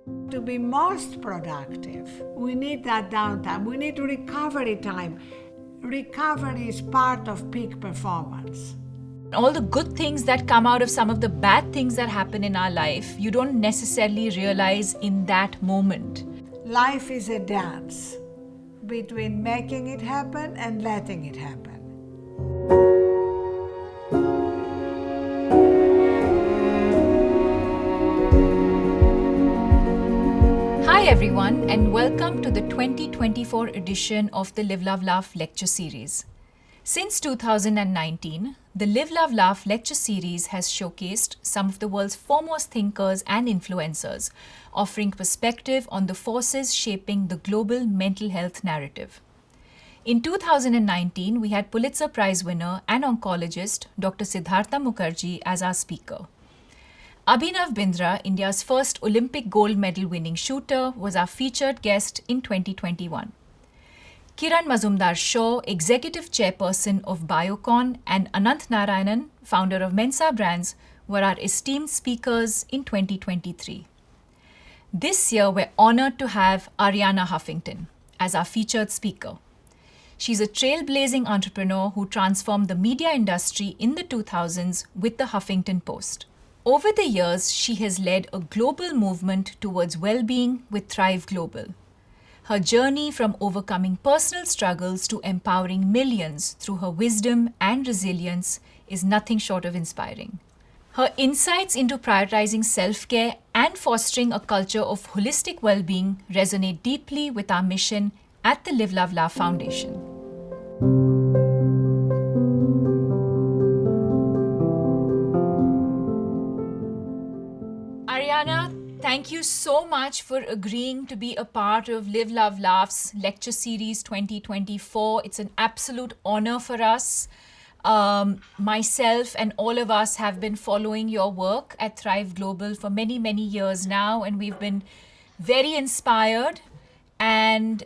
To be most productive, we need that downtime. We need recovery time. Recovery is part of peak performance. All the good things that come out of some of the bad things that happen in our life, you don't necessarily realize in that moment. Life is a dance between making it happen and letting it happen. Hi everyone, and welcome to the 2024 edition of the Live Love Laugh lecture series. Since 2019, the Live Love Laugh lecture series has showcased some of the world's foremost thinkers and influencers, offering perspective on the forces shaping the global mental health narrative. In 2019, we had Pulitzer Prize winner and oncologist Dr. Siddhartha Mukherjee as our speaker. Abhinav Bindra, India's first Olympic gold medal winning shooter, was our featured guest in 2021. Kiran Mazumdar-Shaw, Executive Chairperson of Biocon, and Anant Narayanan, founder of Mensa Brands, were our esteemed speakers in 2023. This year, we're honored to have Arianna Huffington as our featured speaker. She's a trailblazing entrepreneur who transformed the media industry in the 2000s with the Huffington Post. Over the years, she has led a global movement towards well-being with Thrive Global. Her journey from overcoming personal struggles to empowering millions through her wisdom and resilience is nothing short of inspiring. Her insights into prioritizing self-care and fostering a culture of holistic well-being resonate deeply with our mission at the Live Love Laugh Foundation. Arianna, thank you so much for agreeing to be a part of Live Love Laugh's lecture series 2024. It's an absolute honor for us. Myself and all of us have been following your work at Thrive Global for many, many years now, and we've been very inspired. And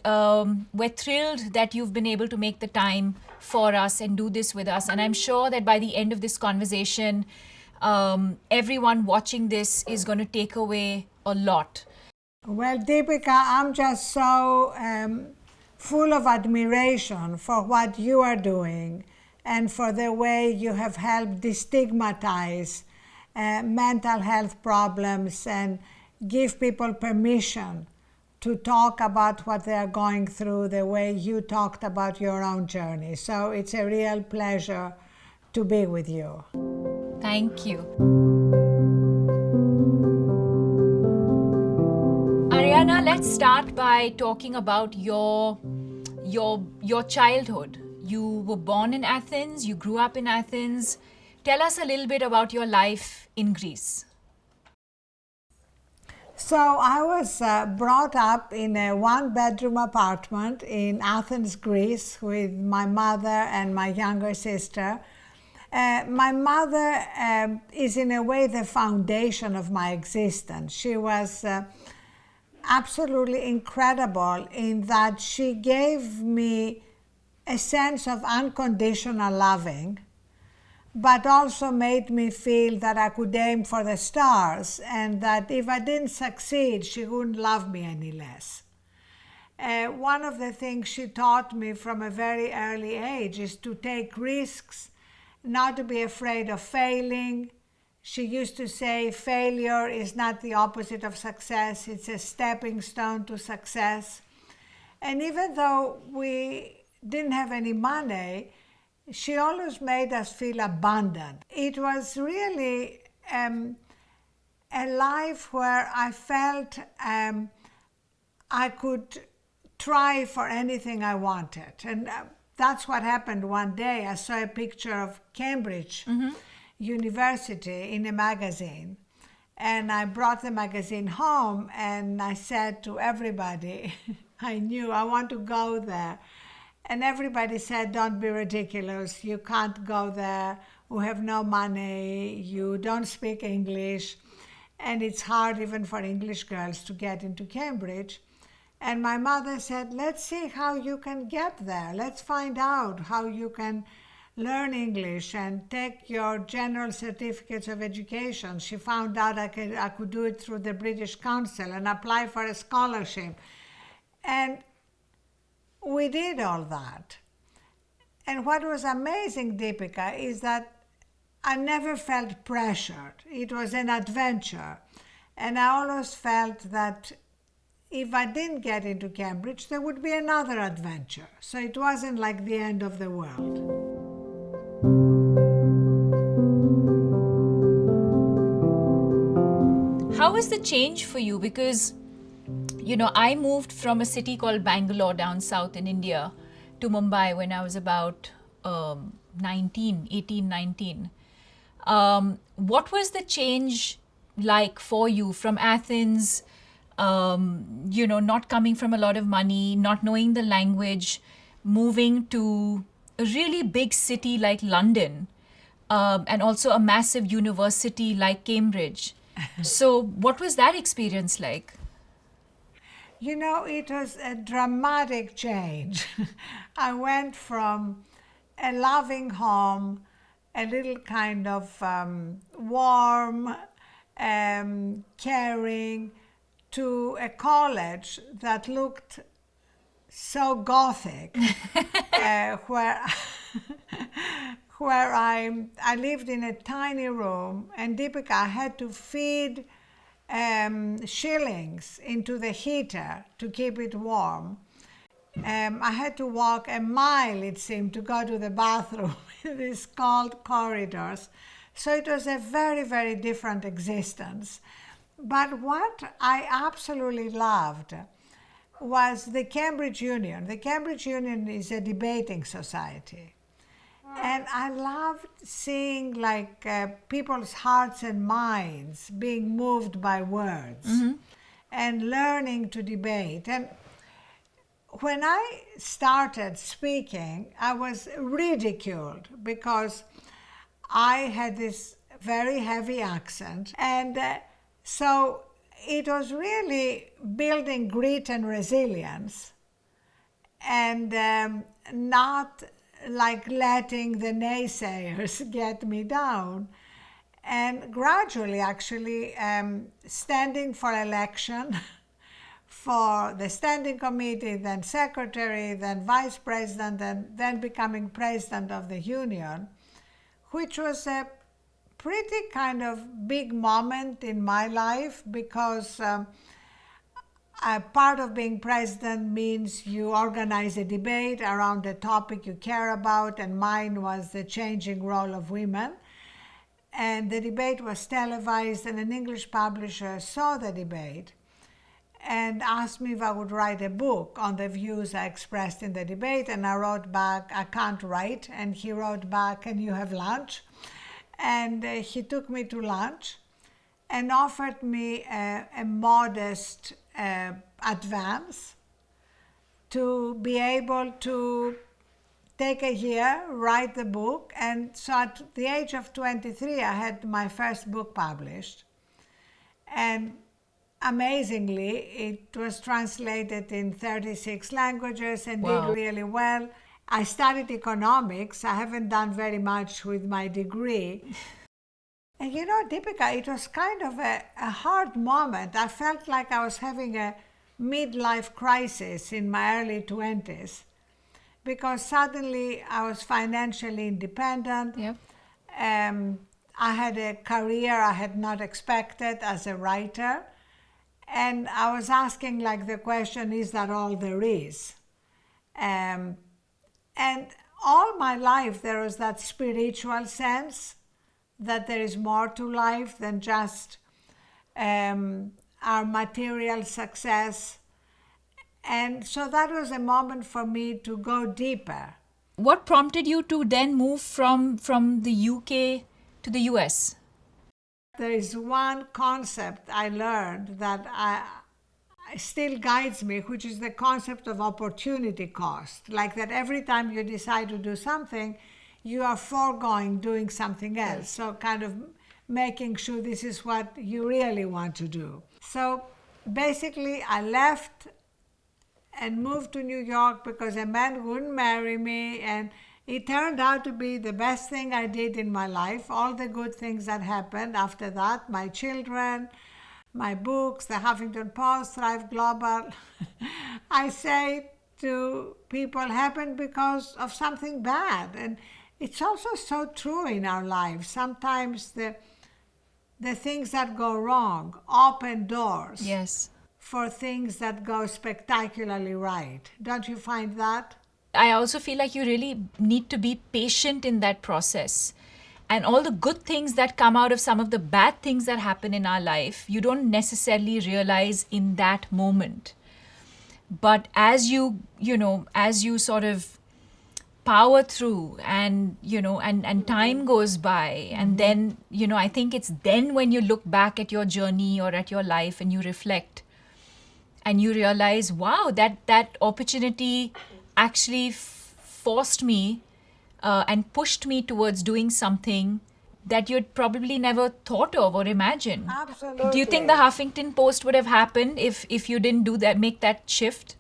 we're thrilled that you've been able to make the time for us and do this with us. And I'm sure that by the end of this conversation, everyone watching this is going to take away a lot. Well, Deepika, I'm just so full of admiration for what you are doing and for the way you have helped destigmatize mental health problems and give people permission to talk about what they are going through the way you talked about your own journey. So it's a real pleasure to be with you. Thank you. Arianna, let's start by talking about your childhood. You were born in Athens, you grew up in Athens. Tell us a little bit about your life in Greece. So I was brought up in a one-bedroom apartment in Athens, Greece, with my mother and my younger sister. My mother is in a way the foundation of my existence. She was absolutely incredible in that she gave me a sense of unconditional loving, but also made me feel that I could aim for the stars and that if I didn't succeed, she wouldn't love me any less. One of the things she taught me from a very early age is to take risks, not to be afraid of failing. She used to say failure is not the opposite of success, it's a stepping stone to success. And even though we didn't have any money, she always made us feel abundant. It was really a life where I felt I could try for anything I wanted. And that's what happened one day. I saw a picture of Cambridge University in a magazine. And I brought the magazine home and I said to everybody I knew, I want to go there. And everybody said, don't be ridiculous. You can't go there. We have no money. You don't speak English. And it's hard even for English girls to get into Cambridge. And my mother said, let's see how you can get there. Let's find out how you can learn English and take your general certificates of education. She found out I could do it through the British Council and apply for a scholarship. And we did all that. And what was amazing, Deepika, is that I never felt pressured. It was an adventure. And I always felt that if I didn't get into Cambridge, there would be another adventure. So it wasn't like the end of the world. How was the change for you? Because, I moved from a city called Bangalore down south in India to Mumbai when I was about 18, 19. What was the change like for you from Athens, not coming from a lot of money, not knowing the language, moving to a really big city like London, and also a massive university like Cambridge? So what was that experience like? It was a dramatic change. I went from a loving home, a little kind of warm, caring, to a college that looked so gothic, where where I lived in a tiny room, and Deepika, I had to feed shillings into the heater to keep it warm. I had to walk a mile, it seemed, to go to the bathroom in these cold corridors. So it was a very, very different existence. But what I absolutely loved was the Cambridge Union. The Cambridge Union is a debating society. And I loved seeing people's hearts and minds being moved by words and learning to debate. And when I started speaking, I was ridiculed because I had this very heavy accent. And so it was really building grit and resilience and not like letting the naysayers get me down. And gradually, actually, standing for election for the standing committee, then secretary, then vice president, and then becoming president of the union, which was a pretty kind of big moment in my life because part of being president means you organize a debate around a topic you care about, and mine was the changing role of women. And the debate was televised, and an English publisher saw the debate and asked me if I would write a book on the views I expressed in the debate. And I wrote back, I can't write. And he wrote back, can you have lunch? And he took me to lunch and offered me a modest advance to be able to take a year, write the book. And so at the age of 23, I had my first book published. And amazingly, it was translated in 36 languages and Wow. did really well. I studied economics. I haven't done very much with my degree. And Deepika, it was kind of a hard moment. I felt like I was having a midlife crisis in my early 20s because suddenly I was financially independent. Yep. I had a career I had not expected as a writer. And I was asking the question, is that all there is? And all my life there was that spiritual sense that there is more to life than just our material success. And so that was a moment for me to go deeper. What prompted you to then move from the UK to the US? There is one concept I learned that still guides me, which is the concept of opportunity cost. Like that every time you decide to do something, you are foregoing doing something else. So kind of making sure this is what you really want to do. So basically I left and moved to New York because a man wouldn't marry me, and It turned out to be the best thing I did in my life. All the good things that happened after that, my children, my books, the Huffington Post, Thrive Global. I say to people, happened because of something bad. And it's also so true in our lives. Sometimes the things that go wrong open doors Yes. for things that go spectacularly right. Don't you find that? I also feel like you really need to be patient in that process. And all the good things that come out of some of the bad things that happen in our life, you don't necessarily realize in that moment. But as you sort of power through and, and time goes by, and then, I think it's then when you look back at your journey or at your life and you reflect and you realize, wow, that opportunity actually forced me and pushed me towards doing something that you'd probably never thought of or imagined. Absolutely. Do you think the Huffington Post would have happened if you didn't make that shift?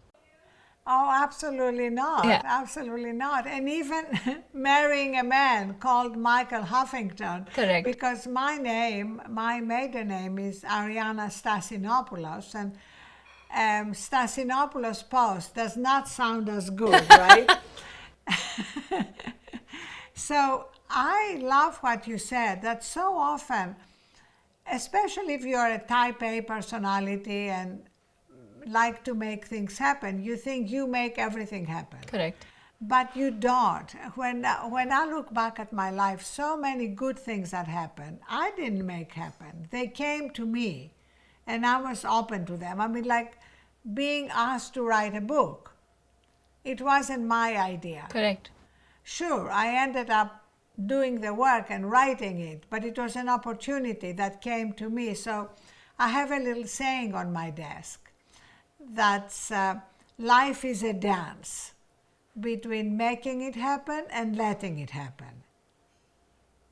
Oh, absolutely not. Yeah. Absolutely not. And even marrying a man called Michael Huffington. Correct. Because my maiden name is Ariana Stasinopoulos, and Stasinopoulos Post does not sound as good, right? So I love what you said, that so often, especially if you're a type A personality and like to make things happen, you think you make everything happen. Correct. But you don't. When I look back at my life, so many good things that happened, I didn't make happen. They came to me, and I was open to them. I mean, like being asked to write a book. It wasn't my idea. Correct. Sure, I ended up doing the work and writing it, but it was an opportunity that came to me. So I have a little saying on my desk that's life is a dance between making it happen and letting it happen.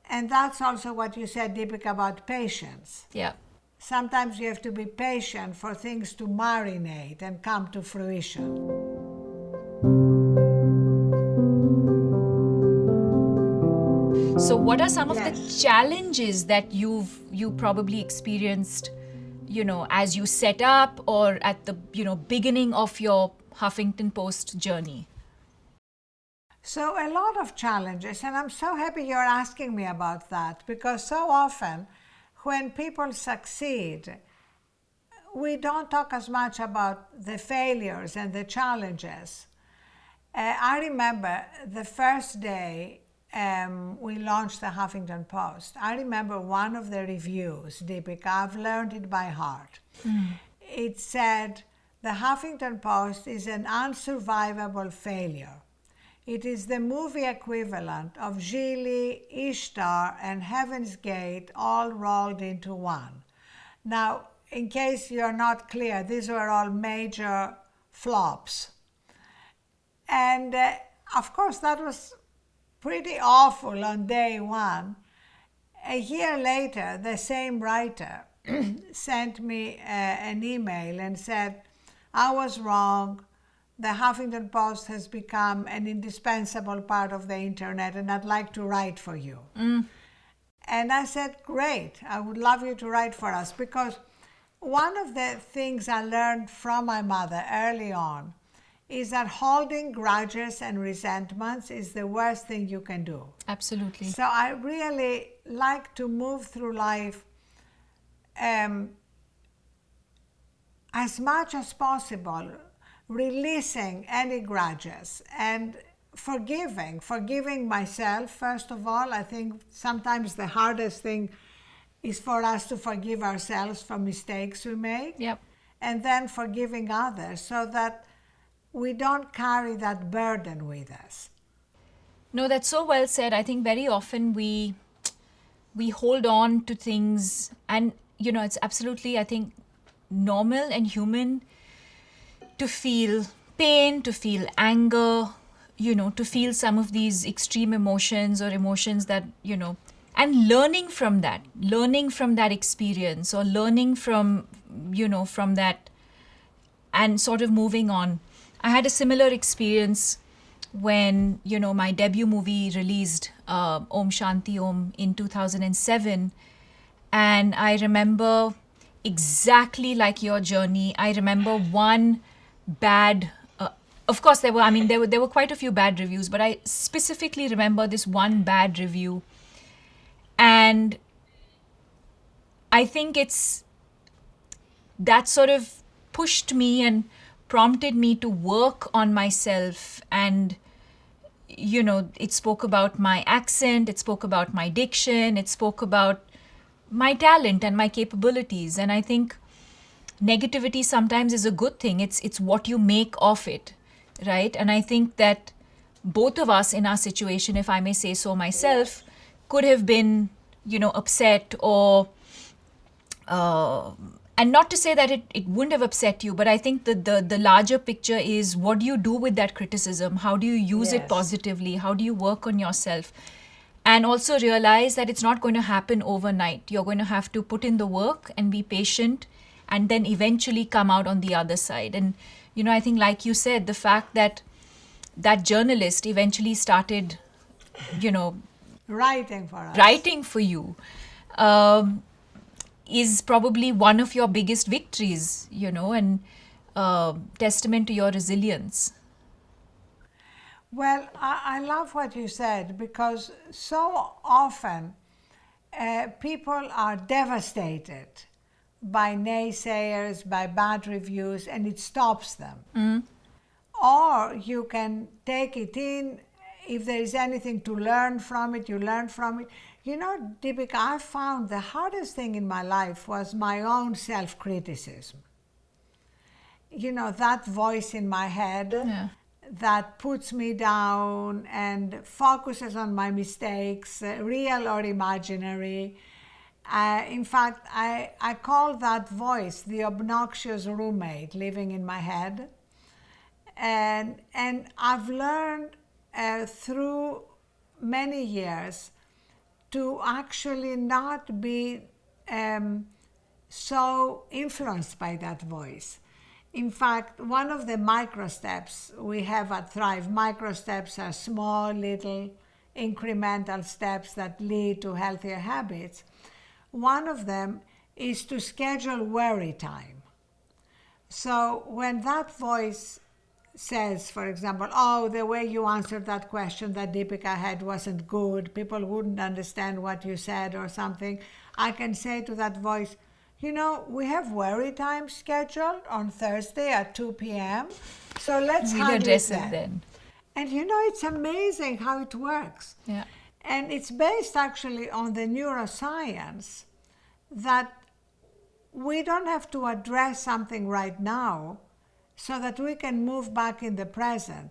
And that's also what you said, Deepika, about patience. Yeah. Sometimes you have to be patient for things to marinate and come to fruition. So what are some of Yes. the challenges that you probably experienced, as you set up or at the, beginning of your Huffington Post journey? So a lot of challenges, and I'm so happy you're asking me about that, because so often when people succeed, we don't talk as much about the failures and the challenges. I remember the first day we launched the Huffington Post. I remember one of the reviews, Deepika, I've learned it by heart. It said, the Huffington Post is an unsurvivable failure. It is the movie equivalent of Gigli, Ishtar, and Heaven's Gate all rolled into one. Now, in case you're not clear, these were all major flops. And of course, that was pretty awful on day one. A year later, the same writer sent me an email and said, I was wrong. The Huffington Post has become an indispensable part of the internet, and I'd like to write for you. And I said, great, I would love you to write for us, because one of the things I learned from my mother early on is that holding grudges and resentments is the worst thing you can do. Absolutely. So I really like to move through life as much as possible, releasing any grudges and forgiving myself. First of all, I think sometimes the hardest thing is for us to forgive ourselves for mistakes we make. Yep. And then forgiving others so that we don't carry that burden with us. No, that's so well said. I think very often we hold on to things, and it's absolutely, I think, normal and human to feel pain, to feel anger, to feel some of these extreme emotions or emotions that, and learning from that experience, or learning from that and sort of moving on. I had a similar experience when, my debut movie released, Om Shanti Om, in 2007. And I remember exactly like your journey. I remember one bad, of course there were quite a few bad reviews, but I specifically remember this one bad review. And I think that sort of pushed me and prompted me to work on myself. And it spoke about my accent, it spoke about my diction, it spoke about my talent and my capabilities. And I think negativity sometimes is a good thing. It's what you make of it, right? And I think that both of us in our situation, if I may say so myself, could have been, upset or and not to say that it wouldn't have upset you, but I think the larger picture is, what do you do with that criticism? How do you use it Yes. positively? How do you work on yourself? And also realize that it's not going to happen overnight. You're going to have to put in the work and be patient, and then eventually come out on the other side. And, I think, like you said, the fact that that journalist eventually started, Writing for us. writing for you, is probably one of your biggest victories, and testament to your resilience. Well, I love what you said, because so often people are devastated by naysayers, by bad reviews, and it stops them. Or you can take it in. If there is anything to learn from it, you learn from it. Deepika, I found the hardest thing in my life was my own self-criticism. That voice in my head Yeah. that puts me down and focuses on my mistakes, real or imaginary. In fact, I call that voice the obnoxious roommate living in my head. And I've learned through many years to actually not be so influenced by that voice. In fact, one of the micro steps we have at Thrive, micro steps are small, little, incremental steps that lead to healthier habits. One of them is to schedule worry time. So when that voice says, for example, oh, the way you answered that question that Deepika had wasn't good, people wouldn't understand what you said or something, I can say to that voice, we have worry time scheduled on Thursday at 2 p.m. So let's We'll handle address it it then. And it's amazing how it works. Yeah. And it's based actually on the neuroscience that we don't have to address something right now so that we can move back in the present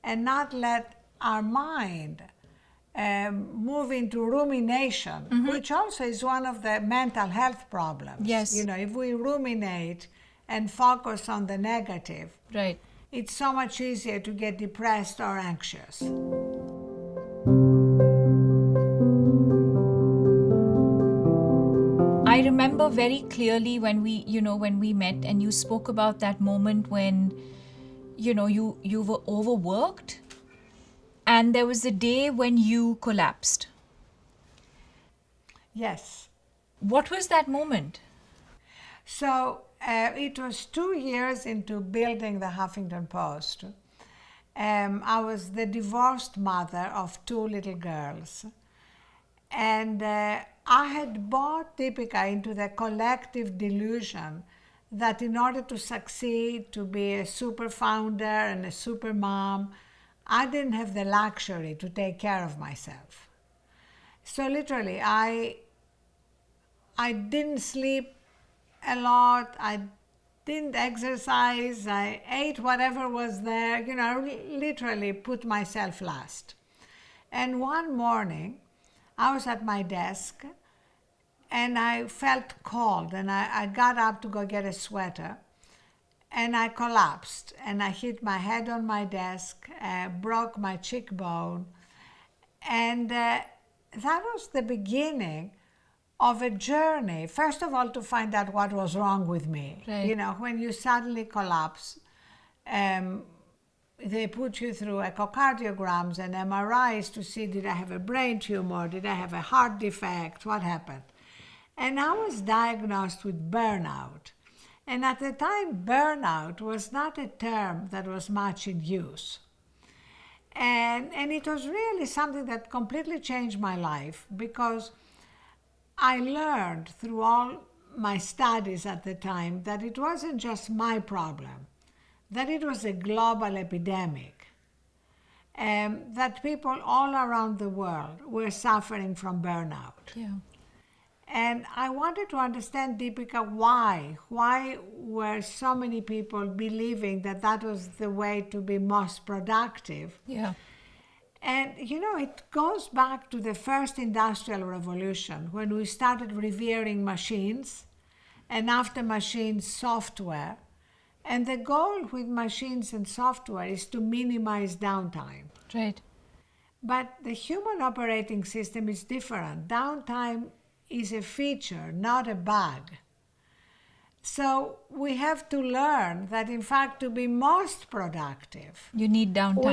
and not let our mind move into rumination, which also is one of the mental health problems. Yes. If we ruminate and focus on the negative, Right. it's so much easier to get depressed or anxious. I remember very clearly when we met, and you spoke about that moment when, you were overworked, and there was a day when you collapsed. Yes. What was that moment? So it was 2 years into building the Huffington Post. I was the divorced mother of 2 little girls. And I had bought Deepika into the collective delusion that in order to succeed, to be a super founder and a super mom, I didn't have the luxury to take care of myself. So literally, I didn't sleep a lot, I didn't exercise, I ate whatever was there, I literally put myself last. And one morning, I was at my desk and I felt cold, and I got up to go get a sweater, and I collapsed and I hit my head on my desk, broke my cheekbone, and that was the beginning of a journey. First of all, to find out what was wrong with me. Right. When you suddenly collapse, they put you through echocardiograms and MRIs to see, did I have a brain tumor? Did I have a heart defect? What happened? And I was diagnosed with burnout. And at the time, burnout was not a term that was much in use. And it was really something that completely changed my life, because I learned through all my studies at the time that it wasn't just my problem, that it was a global epidemic, that people all around the world were suffering from burnout. Yeah. And I wanted to understand, Deepika, why? Why were so many people believing that that was the way to be most productive? Yeah. And, it goes back to the first industrial revolution, when we started revering machines, and after machines, software. And the goal with machines and software is to minimize downtime. Right. But the human operating system is different. Downtime is a feature, not a bug. So we have to learn that, in fact, to be most productive, You need downtime.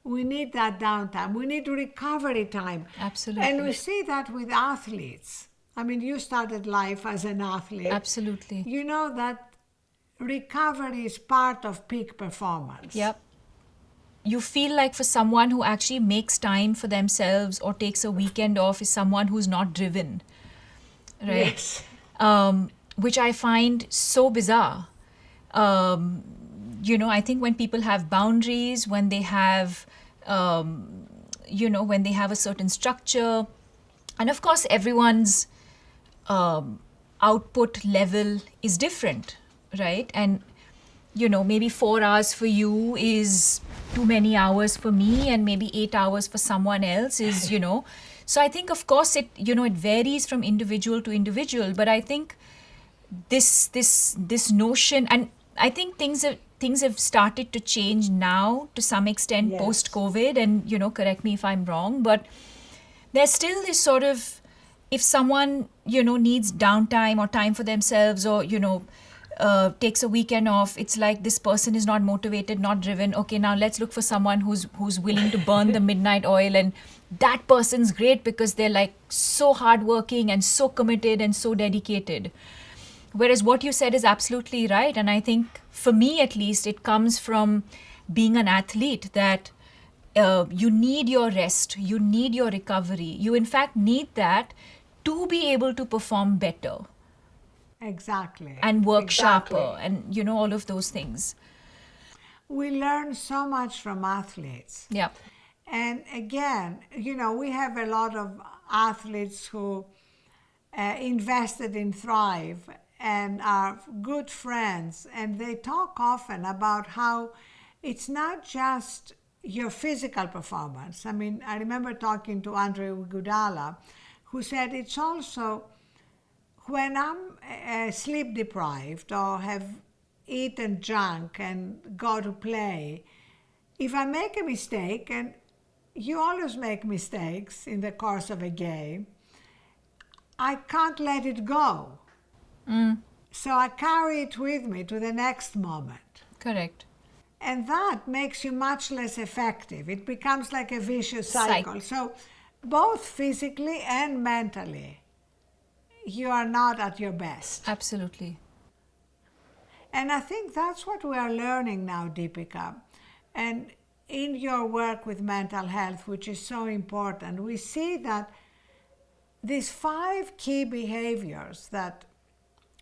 we need that downtime. We need recovery time. Absolutely. And we see that with athletes. I mean, you started life as an athlete. Absolutely. You know that recovery is part of peak performance. Yep. You feel like for someone who actually makes time for themselves or takes a weekend off is someone who's not driven, right? Yes. Which I find so bizarre. I think when people have boundaries, when they have, when they have a certain structure, and of course everyone's output level is different, right? And maybe 4 hours for you is too many hours for me, and maybe 8 hours for someone else is, So I think, of course, it varies from individual to individual. But I think this notion, and I think things have started to change now to some extent, Yes. post-COVID, and, correct me if I'm wrong, but there's still this sort of, if someone, needs downtime or time for themselves, or, takes a weekend off, it's like this person is not motivated, not driven. Okay, now let's look for someone who's willing to burn the midnight oil, and that person's great because they're like so hardworking and so committed and so dedicated. Whereas what you said is absolutely right, and I think for me at least it comes from being an athlete, that you need your rest, you need your recovery, you in fact need that to be able to perform better. Exactly. And work Exactly. sharper, and all of those things. We learn so much from athletes. Yeah. And again, we have a lot of athletes who invested in Thrive and are good friends, and they talk often about how it's not just your physical performance. I mean, I remember talking to Andrew Iguodala, who said it's also when I'm sleep deprived or have eaten junk and go to play, if I make a mistake, and you always make mistakes in the course of a game, I can't let it go. So I carry it with me to the next moment. Correct. And that makes you much less effective. It becomes like a vicious cycle. So both physically and mentally, you are not at your best. Absolutely. And I think that's what we are learning now, Deepika. And in your work with mental health, which is so important, we see that these 5 key behaviors that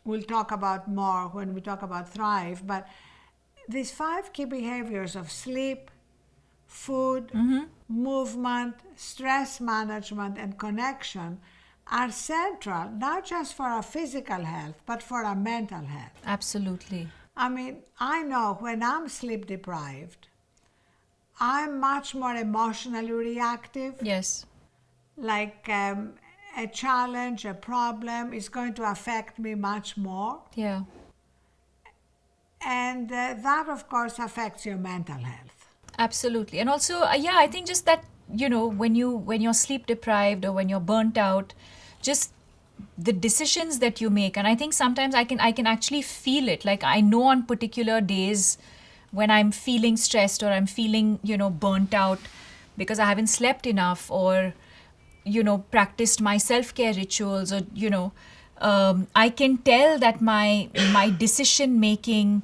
we'll talk about more when we talk about Thrive, but these 5 key behaviors of sleep, food, movement, stress management, and connection are central, not just for our physical health, but for our mental health. Absolutely. I mean, I know when I'm sleep deprived, I'm much more emotionally reactive. Yes. Like a challenge, a problem is going to affect me much more. Yeah. And that, of course, affects your mental health. Absolutely. And also, I think just that, when you're sleep deprived or when you're burnt out, just the decisions that you make. And I think sometimes I can actually feel it. Like I know on particular days when I'm feeling stressed or I'm feeling, burnt out because I haven't slept enough or, practiced my self-care rituals or, I can tell that my decision making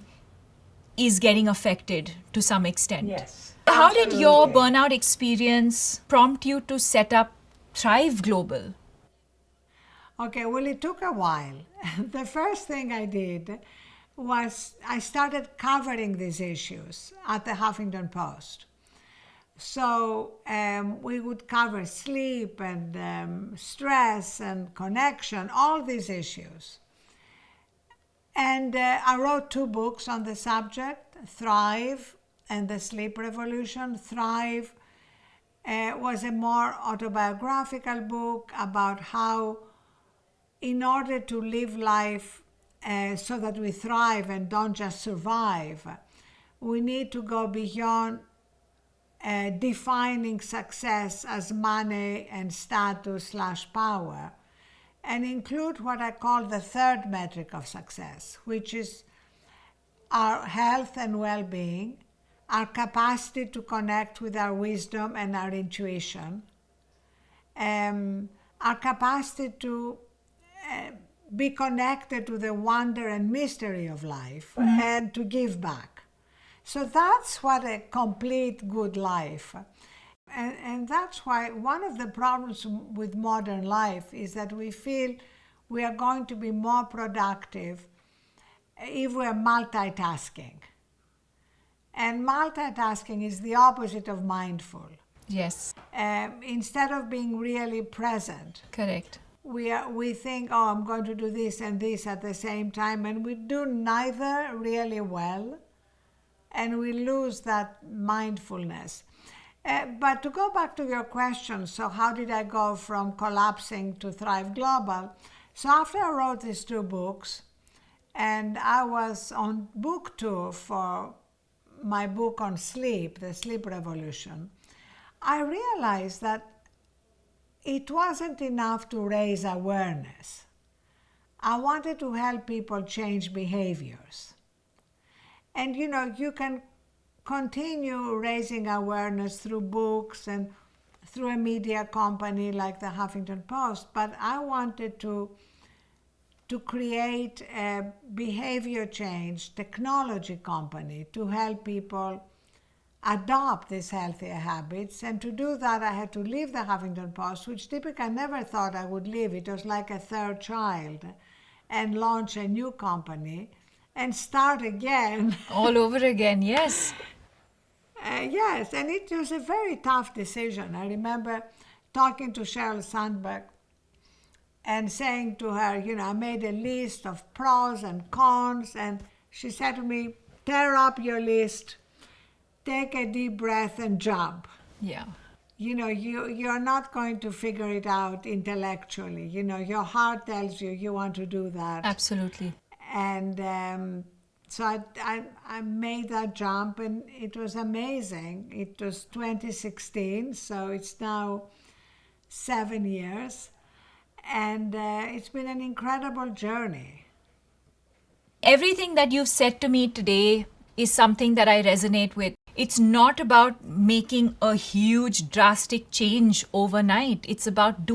is getting affected to some extent. Yes. How did your Absolutely. burnout experience prompt you to set up Thrive Global? Okay, well, it took a while. The first thing I did was I started covering these issues at the Huffington Post. So we would cover sleep and stress and connection, all these issues. And I wrote 2 books on the subject, Thrive and the Sleep Revolution. Thrive was a more autobiographical book about how, in order to live life so that we thrive and don't just survive, we need to go beyond defining success as money and status/power, and include what I call the third metric of success, which is our health and well-being, our capacity to connect with our wisdom and our intuition, our capacity to be connected to the wonder and mystery of life, and to give back. So that's what a complete good life. And that's why one of the problems with modern life is that we feel we are going to be more productive if we are multitasking. And multitasking is the opposite of mindful. Yes, Instead of being really present, correct. we think, oh, I'm going to do this and this at the same time, and we do neither really well, and we lose that mindfulness. But to go back to your question, so how did I go from collapsing to Thrive Global? So after I wrote these 2 books, and I was on book tour for my book on sleep, The Sleep Revolution, I realized that it wasn't enough to raise awareness. I wanted to help people change behaviors. And you can continue raising awareness through books and through a media company like the Huffington Post, but I wanted to create a behavior change technology company to help people adopt these healthier habits. And to do that, I had to leave the Huffington Post, which typically I never thought I would leave. It was like a third child, and launch a new company and start again. All over again, yes. Yes, and it was a very tough decision. I remember talking to Sheryl Sandberg and saying to her, I made a list of pros and cons, and she said to me, tear up your list, take a deep breath and jump. Yeah. You're not going to figure it out intellectually. Your heart tells you want to do that. Absolutely. And so I made that jump, and it was amazing. It was 2016, so it's now 7 years. And it's been an incredible journey. Everything that you've said to me today is something that I resonate with. It's not about making a huge drastic change overnight. It's about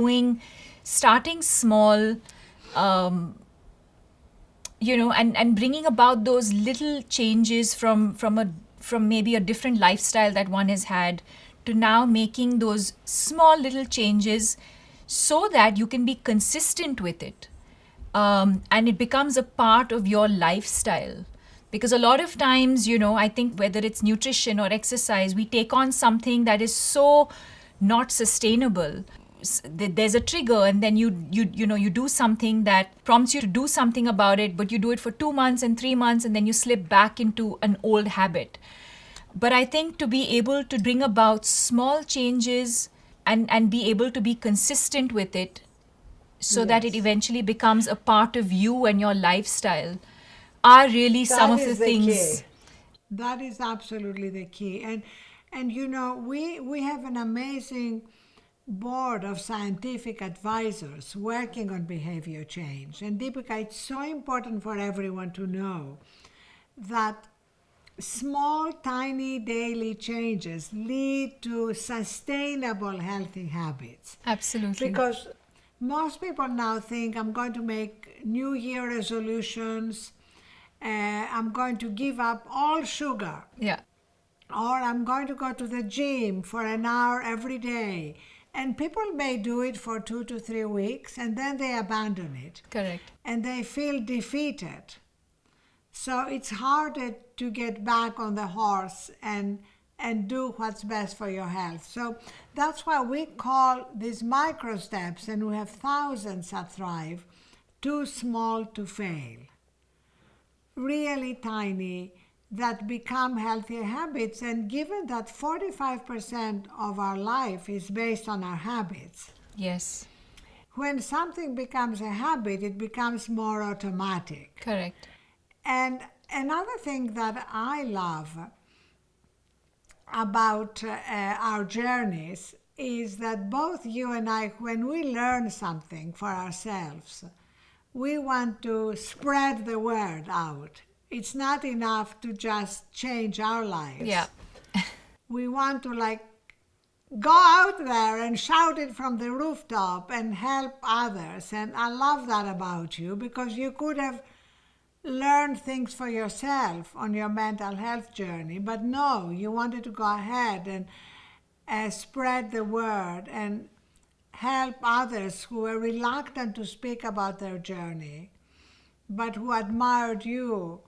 starting small, and bringing about those little changes from maybe a different lifestyle that one has had to now making those small little changes so that you can be consistent with it. And it becomes a part of your lifestyle. Because a lot of times, I think whether it's nutrition or exercise, we take on something that is so not sustainable. There's a trigger, and then you do something that prompts you to do something about it, but you do it for 2 months and 3 months, and then you slip back into an old habit. But I think to be able to bring about small changes and be able to be consistent with it so that it eventually becomes a part of you and your lifestyle are really some of the things. Key. That is absolutely the key. And we have an amazing board of scientific advisors working on behavior change. And Deepika, it's so important for everyone to know that small, tiny daily changes lead to sustainable, healthy habits. Absolutely. Because most people now think I'm going to make New Year resolutions, I'm going to give up all sugar, Yeah, or I'm going to go to the gym for an hour every day. And people may do it for 2 to 3 weeks and then they abandon it correct. and they feel defeated. So it's harder to get back on the horse and do what's best for your health. So that's why we call these micro steps, and we have thousands at Thrive, too small to fail. Really tiny, that become healthier habits. And given that 45% of our life is based on our habits, Yes, when something becomes a habit, it becomes more automatic. correct. And another thing that I love about our journeys is that both you and I, when we learn something for ourselves, we want to spread the word out. It's not enough to just change our lives. Yeah, We want to go out there and shout it from the rooftop and help others. And I love that about you, because you could have learned things for yourself on your mental health journey, but no, you wanted to go ahead and spread the word and help others who were reluctant to speak about their journey, but who admired you,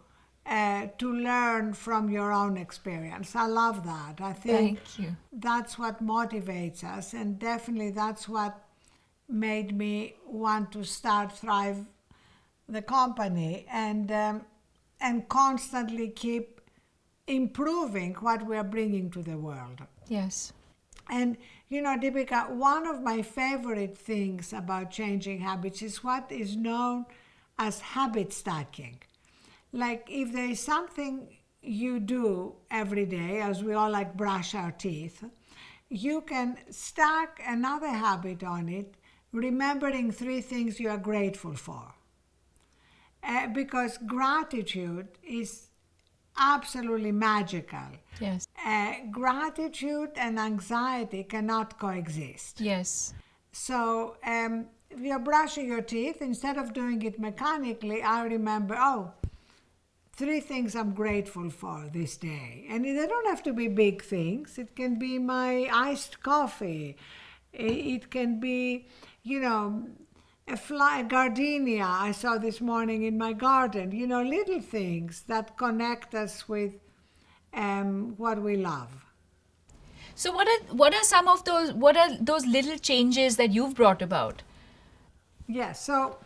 to learn from your own experience. I love that. I think thank you. that's what motivates us, and definitely that's what made me want to start Thrive, the company, and constantly keep improving what we are bringing to the world. Yes, And Deepika, one of my favorite things about changing habits is what is known as habit stacking. Like, if there is something you do every day, as we all brush our teeth, you can stack another habit on it, remembering 3 things you are grateful for. Because gratitude is absolutely magical. yes, Gratitude and anxiety cannot coexist. yes, So if you're brushing your teeth, instead of doing it mechanically, I remember, 3 things I'm grateful for this day. And they don't have to be big things. It can be my iced coffee. It can be, a gardenia I saw this morning in my garden. Little things that connect us with what we love. So what are some of those little changes that you've brought about? Yes, so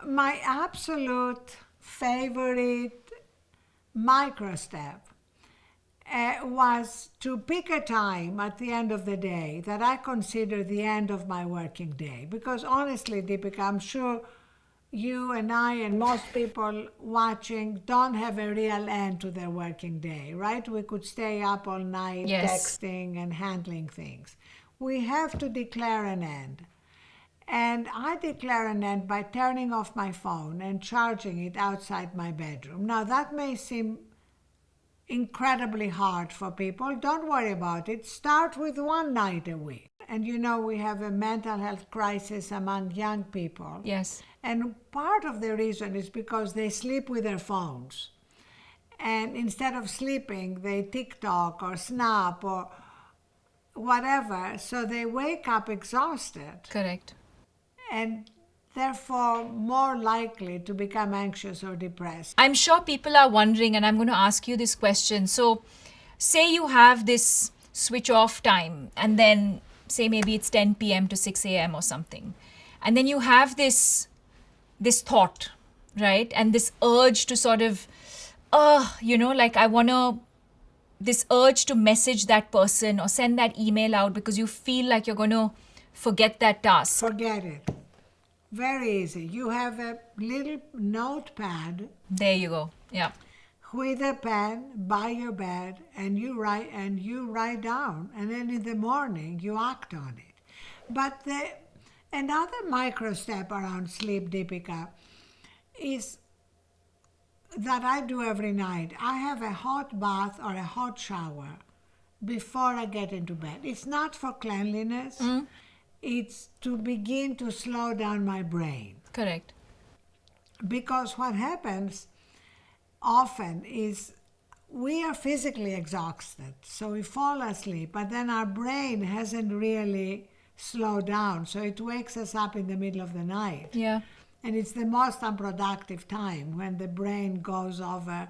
my absolute favorite micro step was to pick a time at the end of the day that I consider the end of my working day. Because honestly, Deepika, I'm sure you and I and most people watching don't have a real end to their working day, right? We could stay up all night Yes. texting and handling things. We have to declare an end. And I declare an end by turning off my phone and charging it outside my bedroom. Now, that may seem incredibly hard for people. Don't worry about it. Start with 1 night a week. And we have a mental health crisis among young people. Yes, And part of the reason is because they sleep with their phones. And instead of sleeping, they TikTok or Snap or whatever. So they wake up exhausted correct. and therefore more likely to become anxious or depressed. I'm sure people are wondering, and I'm going to ask you this question. So, say you have this switch off time, and then say maybe it's 10 p.m. to 6 a.m. or something, and then you have this thought, right? And this urge to sort of, I want to, this urge to message that person or send that email out because you feel like you're going to forget that task. Forget it. Very easy. You have a little notepad There you go. Yeah. with a pen by your bed, and you write down, and then in the morning you act on it. But another micro step around sleep, Deepika, is that I do every night. I have a hot bath or a hot shower before I get into bed. It's not for cleanliness. It's to begin to slow down my brain. Correct. Because what happens often is we are physically exhausted, so we fall asleep, but then our brain hasn't really slowed down, so it wakes us up in the middle of the night. Yeah. And it's the most unproductive time when the brain goes over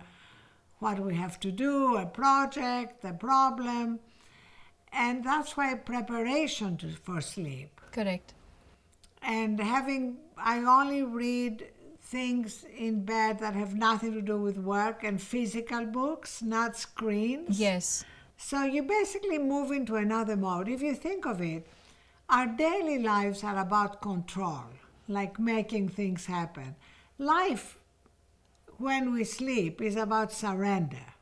what we have to do, a project, a problem. And that's why preparation for sleep. Correct. And I only read things in bed that have nothing to do with work and physical books, not screens. Yes. So you basically move into another mode. If you think of it, our daily lives are about control, like making things happen. Life, when we sleep, is about surrender.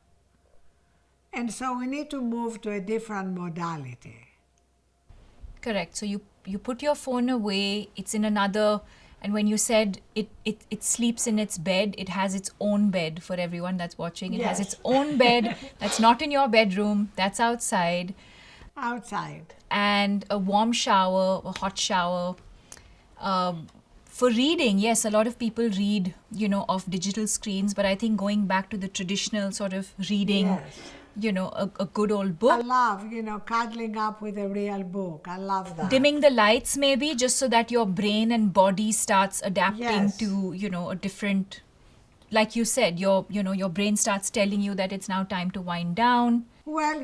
And so we need to move to a different modality. Correct. So you put your phone away, it's in another, and when you said it sleeps in its bed, it has its own bed for everyone that's watching. It has Yes. its own bed that's not in your bedroom, that's outside. Outside. And a warm shower, a hot shower. For reading, yes, a lot of people read, off digital screens, but I think going back to the traditional sort of reading, Yes. a good old I book. love, cuddling up with a real book. I love that. Dimming the lights maybe, just so that your brain and body starts adapting Yes. to, a different, like you said, your brain starts telling you that it's now time to wind down. Well,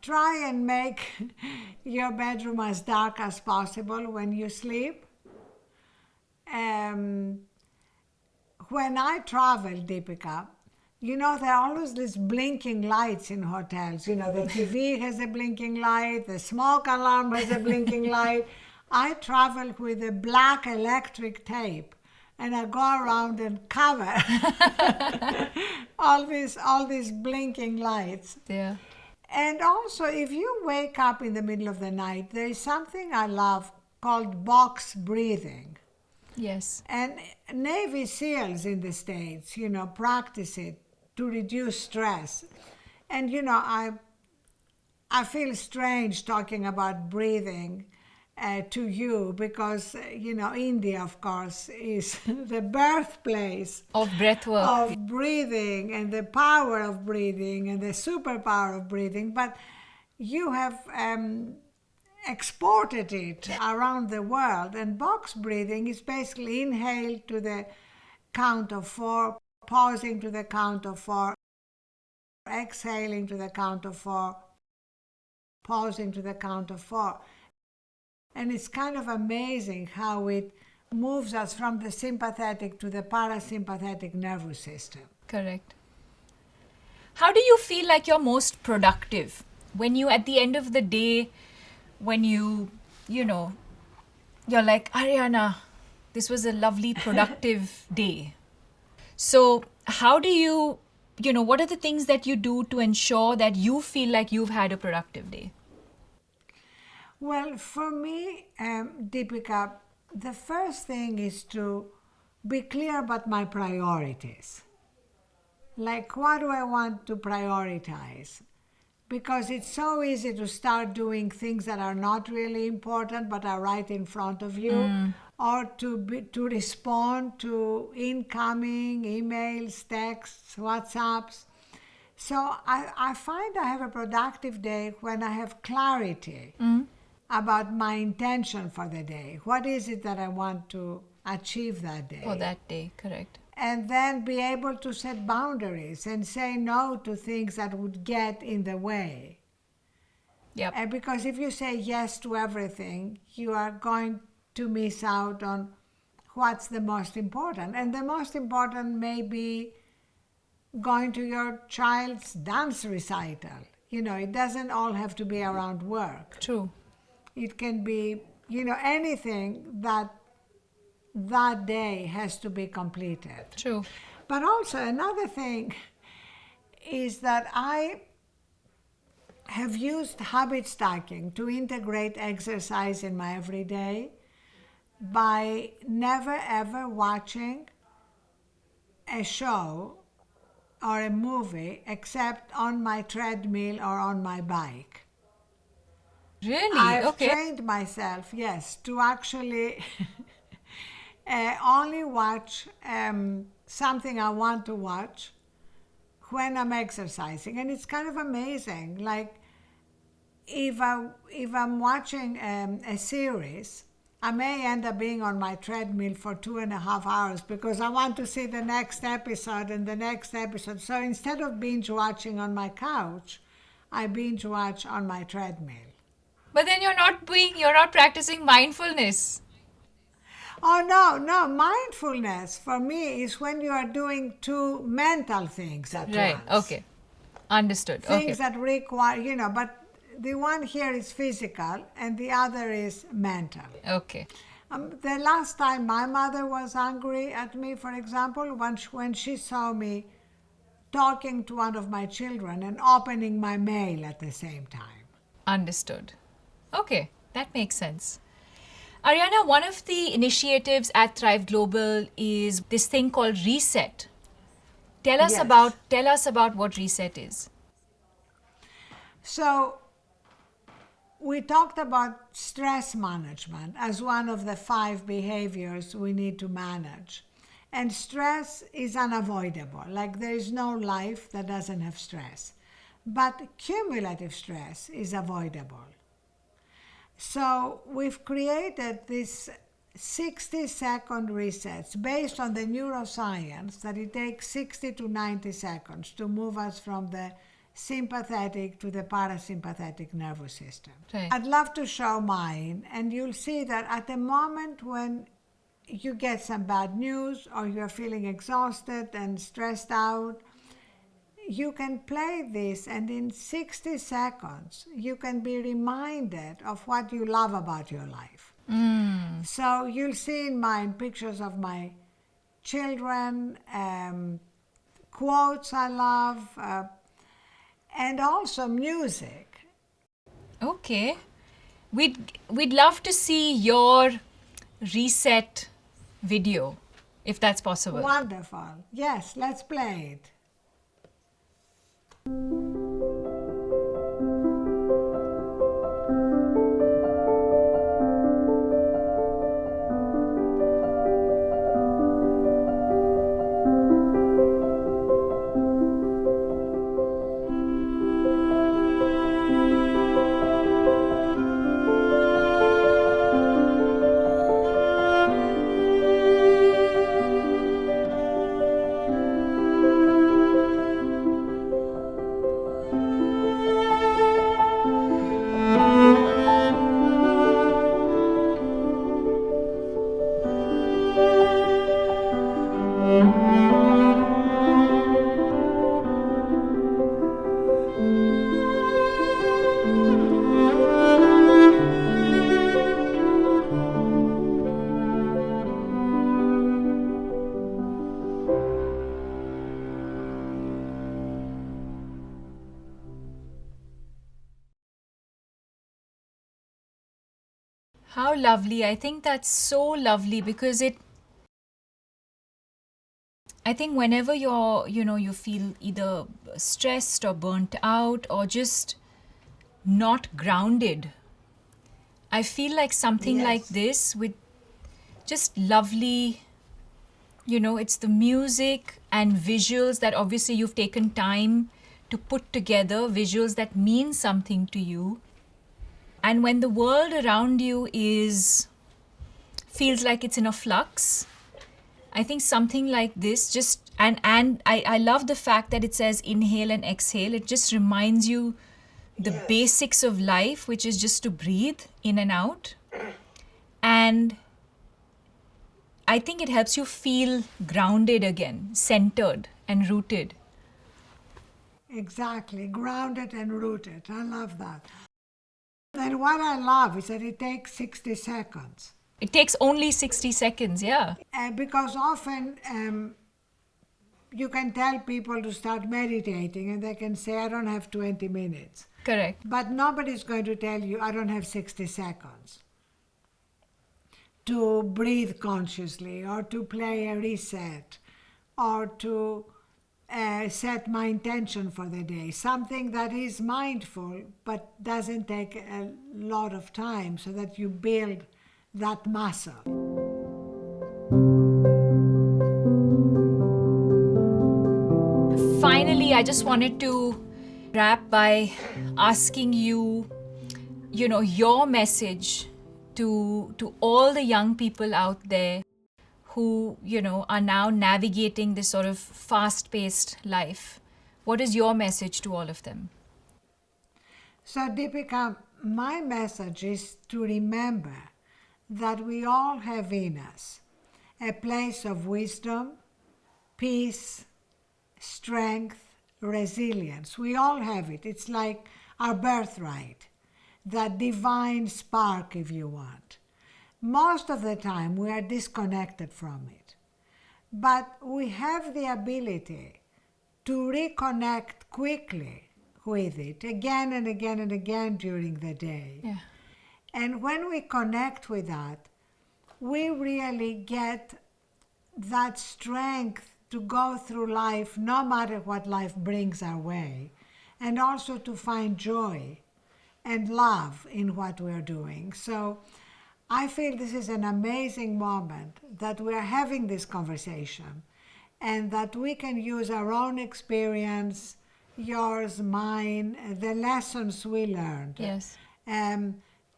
try and make your bedroom as dark as possible when you sleep. When I travel, Deepika, there are always these blinking lights in hotels. The TV has a blinking light, the smoke alarm has a blinking light. I travel with a black electric tape, and I go around and cover all these blinking lights. Yeah. And also, if you wake up in the middle of the night, there is something I love called box breathing. Yes. And Navy SEALs in the States, practice it to reduce stress. And, I feel strange talking about breathing to you because, India, of course, is the birthplace Of breathwork. of breathing and the power of breathing and the superpower of breathing. But you have exported it around the world, and box breathing is basically inhale to the count of 4, pausing to the count of 4, exhaling to the count of 4, pausing to the count of 4. And it's kind of amazing how it moves us from the sympathetic to the parasympathetic nervous system. Correct. How do you feel like you're most productive? When you, at the end of the day, when you're like, Ariana, this was a lovely, productive day. So how do you, what are the things that you do to ensure that you feel like you've had a productive day? Well, for me, Deepika, the first thing is to be clear about my priorities. Like, what do I want to prioritize? Because it's so easy to start doing things that are not really important but are right in front of you, or to respond to incoming emails, texts, WhatsApps. So I find I have a productive day when I have clarity about my intention for the day. What is it that I want to achieve that day? For that day, correct. And then be able to set boundaries and say no to things that would get in the way. Yep. And because if you say yes to everything, you are going to miss out on what's the most important. And the most important may be going to your child's dance recital. It doesn't all have to be around work. True. It can be, anything that day has to be completed. True. But also another thing is that I have used habit stacking to integrate exercise in my everyday by never ever watching a show or a movie except on my treadmill or on my bike. Really? I've Okay. trained myself, yes, to actually only watch something I want to watch when I'm exercising. And it's kind of amazing. Like, if I'm watching a series, I may end up being on my treadmill for 2.5 hours because I want to see the next episode and the next episode. So instead of binge watching on my couch, I binge watch on my treadmill. But then you're not practicing mindfulness. Oh, no, mindfulness for me is when you are doing two mental things at Right. once. Okay. Understood. Things Okay. that require, but the one here is physical and the other is mental. Okay. The last time my mother was angry at me, for example, when she saw me talking to one of my children and opening my mail at the same time. Understood. Okay. That makes sense. Ariana, one of the initiatives at Thrive Global is this thing called Reset. Tell us Yes. about what Reset is. So, we talked about stress management as one of the 5 behaviors we need to manage. And stress is unavoidable. Like, there is no life that doesn't have stress. But cumulative stress is avoidable. So we've created these 60-second resets based on the neuroscience that it takes 60 to 90 seconds to move us from the sympathetic to the parasympathetic nervous system. Right. I'd love to show mine, and you'll see that at the moment when you get some bad news or you're feeling exhausted and stressed out, you can play this, and in 60 seconds, you can be reminded of what you love about your life. So you'll see in mine pictures of my children, quotes I love, and also music. Okay. We'd love to see your Reset video, if that's possible. Wonderful. Yes, let's play it. How lovely. I think that's so lovely because I think whenever you feel either stressed or burnt out or just not grounded, I feel like something like Yes. this with just lovely, it's the music and visuals that obviously you've taken time to put together, visuals that mean something to you. And when the world around you feels like it's in a flux, I think something like this just and I love the fact that it says inhale and exhale. It just reminds you the basics of life, which is just to breathe in and out. And I think it helps you feel grounded again, centered and rooted. Exactly, grounded and rooted. I love that. And what I love is that it takes 60 seconds. It takes only 60 seconds, yeah. Because often you can tell people to start meditating and they can say, I don't have 20 minutes. Correct. But nobody's going to tell you, I don't have 60 seconds to breathe consciously or to play a reset or to set my intention for the day. Something that is mindful but doesn't take a lot of time, so that you build that muscle. Finally, I just wanted to wrap by asking you, your message to all the young people out there who, are now navigating this sort of fast-paced life. What is your message to all of them? So, Deepika, my message is to remember that we all have in us a place of wisdom, peace, strength, resilience. We all have it. It's like our birthright, that divine spark, if you want. Most of the time we are disconnected from it, but we have the ability to reconnect quickly with it again and again and again during the day. Yeah. And when we connect with that, we really get that strength to go through life no matter what life brings our way, and also to find joy and love in what we're doing. So I feel this is an amazing moment that we are having this conversation, and that we can use our own experience, yours, mine, the lessons we learned, Yes.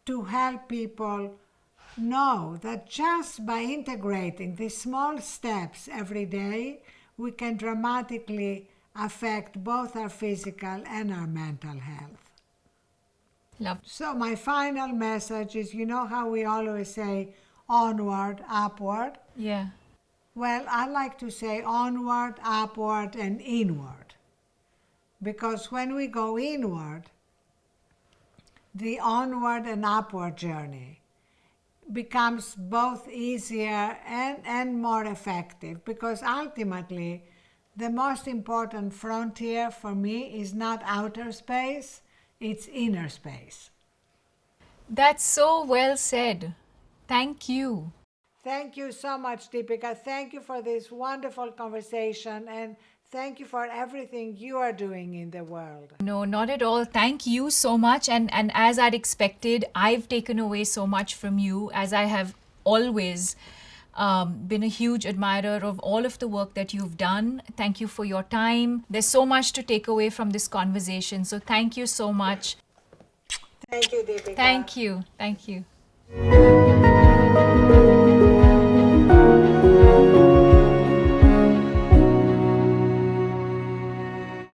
to help people know that just by integrating these small steps every day, we can dramatically affect both our physical and our mental health. Love. So my final message is, you know how we always say onward, upward? Yeah. Well, I like to say onward, upward, and inward. Because when we go inward, the onward and upward journey becomes both easier and more effective, because ultimately the most important frontier for me is not outer space, it's inner space. That's so well said. Thank you. Thank you so much, Deepika. Thank you for this wonderful conversation, and thank you for everything you are doing in the world. No, not at all. Thank you so much. And as I'd expected, I've taken away so much from you, as I have always been a huge admirer of all of the work that you've done. Thank you for your time. There's so much to take away from this conversation. So thank you so much. Thank you, Deepika. Thank you. Thank you.